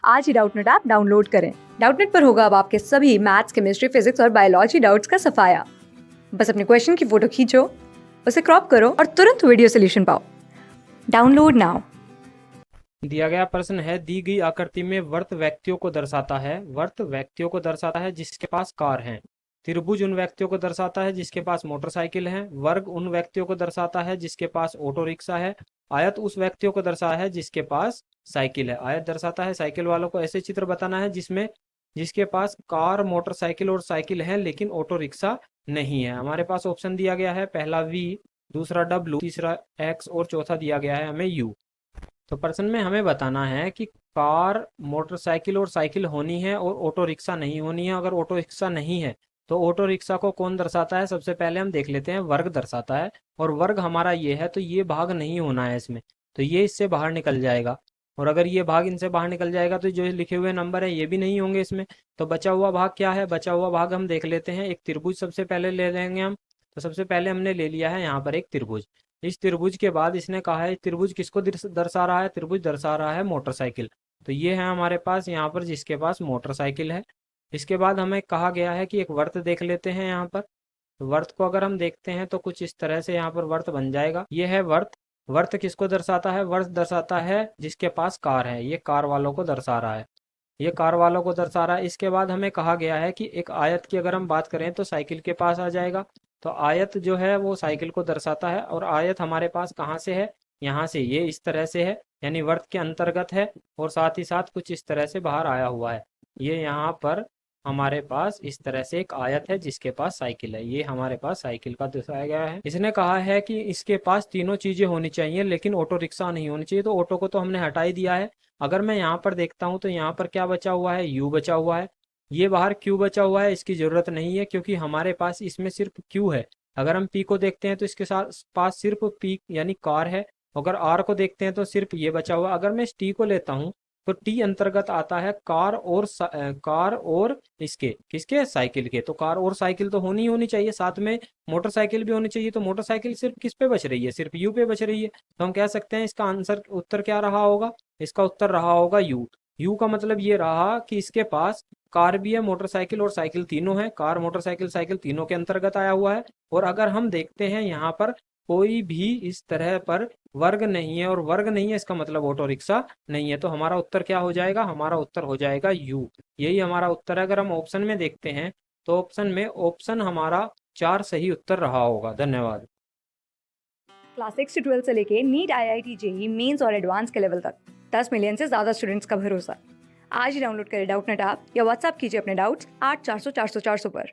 आज ही Doubtnut app download करें। Doubtnut पर होगा अब आपके सभी मैथ्स, केमिस्ट्री, फिजिक्स और बायोलॉजी डाउट्स का सफाया। बस अपने क्वेश्चन की फोटो खींचो, उसे क्रॉप करो और तुरंत वीडियो सोल्यूशन पाओ। Download now. दिया गया प्रश्न है, दी गई आकृति में वर्त व्यक्तियों को दर्शाता है। वर्त व्यक्तियों को दर्शाता है जिसके पास कार है। त्रिभुज उन व्यक्तियों को दर्शाता है जिसके पास मोटरसाइकिल है। वर्ग उन व्यक्तियों को दर्शाता है जिसके पास ऑटो रिक्शा है। आयत उस व्यक्तियों को दर्शाता है जिसके पास साइकिल है। आयत दर्शाता है साइकिल वालों को। ऐसे चित्र बताना है जिसमें जिसके पास कार, मोटरसाइकिल और साइकिल है लेकिन ऑटो रिक्शा नहीं है। हमारे पास ऑप्शन दिया गया है, पहला वी, दूसरा डब्ल्यू, तीसरा एक्स और चौथा दिया गया है हमें यू। तो प्रश्न में हमें बताना है कि कार, मोटरसाइकिल और साइकिल होनी है और ऑटो रिक्शा नहीं होनी है। अगर ऑटो रिक्शा नहीं है तो ऑटो रिक्शा को कौन दर्शाता है? सबसे पहले हम देख लेते हैं, वर्ग दर्शाता है। और वर्ग हमारा ये है, तो ये भाग नहीं होना है इसमें, तो ये इससे बाहर निकल जाएगा। और अगर ये भाग इनसे बाहर निकल जाएगा तो जो लिखे हुए नंबर है ये भी नहीं होंगे इसमें। तो बचा हुआ भाग क्या है? बचा हुआ भाग हम देख लेते हैं। एक त्रिभुज सबसे पहले ले लेंगे हम। तो सबसे पहले हमने ले लिया है यहाँ पर एक त्रिभुज। इस त्रिभुज के बाद इसने कहा है, त्रिभुज किसको दर्शा रहा है? त्रिभुज दर्शा रहा है मोटरसाइकिल। तो ये है हमारे पास यहाँ पर जिसके पास मोटरसाइकिल है। इसके बाद हमें कहा गया है कि एक वर्त देख लेते हैं यहाँ पर। तो वर्त को अगर हम देखते हैं तो कुछ इस तरह से यहाँ पर वर्त बन जाएगा। ये है वर्त। वर्त किसको दर्शाता है? वर्त दर्शाता है जिसके पास कार है। ये कार वालों को दर्शा रहा है। ये कार वालों को दर्शा रहा है। इसके बाद हमें कहा गया है कि एक आयत की अगर हम बात करें तो साइकिल के पास आ जाएगा। तो आयत जो है वो साइकिल को दर्शाता है। और आयत हमारे पास कहाँ से है? यहाँ से। ये इस तरह से है, यानी वर्त के अंतर्गत है और साथ ही साथ कुछ इस तरह से बाहर आया हुआ है। ये यहाँ पर हमारे पास इस तरह से एक आयत है जिसके पास साइकिल है। ये हमारे पास साइकिल का दर्शाया गया है। इसने कहा है कि इसके पास तीनों चीजें होनी चाहिए लेकिन ऑटो रिक्शा नहीं होनी चाहिए। तो ऑटो को तो हमने हटा ही दिया है। अगर मैं यहाँ पर देखता हूँ तो यहाँ पर क्या बचा हुआ है? यू बचा हुआ है। ये बाहर क्यू बचा हुआ है, इसकी जरूरत नहीं है क्योंकि हमारे पास इसमें सिर्फ क्यू है। अगर हम पी को देखते हैं तो इसके साथ पास सिर्फ पी यानी कार है। अगर आर को देखते हैं तो सिर्फ ये बचा हुआ। अगर मैं इस टी को लेता हूँ तो टी अंतर्गत आता है कार और कार और इसके किसके? साइकिल के। तो कार और साइकिल तो होनी ही होनी चाहिए, साथ में मोटरसाइकिल भी होनी चाहिए। तो मोटरसाइकिल सिर्फ किस पे बच रही है? सिर्फ यू पे बच रही है। तो हम कह सकते हैं इसका आंसर उत्तर क्या रहा होगा? इसका उत्तर रहा होगा यू। यू का मतलब ये रहा कि इसके पास कार भी है, मोटरसाइकिल और साइकिल तीनों है। कार, मोटरसाइकिल, साइकिल तीनों के अंतर्गत आया हुआ है। और अगर हम देखते हैं यहाँ पर कोई भी इस तरह पर वर्ग नहीं है, और वर्ग नहीं है इसका मतलब ऑटो रिक्शा नहीं है। तो हमारा उत्तर क्या हो जाएगा? हमारा उत्तर हो जाएगा यू। यही हमारा उत्तर है। अगर हम ऑप्शन में देखते हैं तो ऑप्शन में ऑप्शन हमारा 4 सही उत्तर रहा होगा। धन्यवाद। क्लास 6 से 12 से लेके नीट, IIT, जेई मेंस और एडवांस के लेवल तक 10 मिलियन से ज्यादा स्टूडेंट्स का भरोसा। आज ही डाउनलोड करें डाउटनेट ऐप या व्हाट्सएप कीजिए अपने डाउट्स 8400 400 400 पर।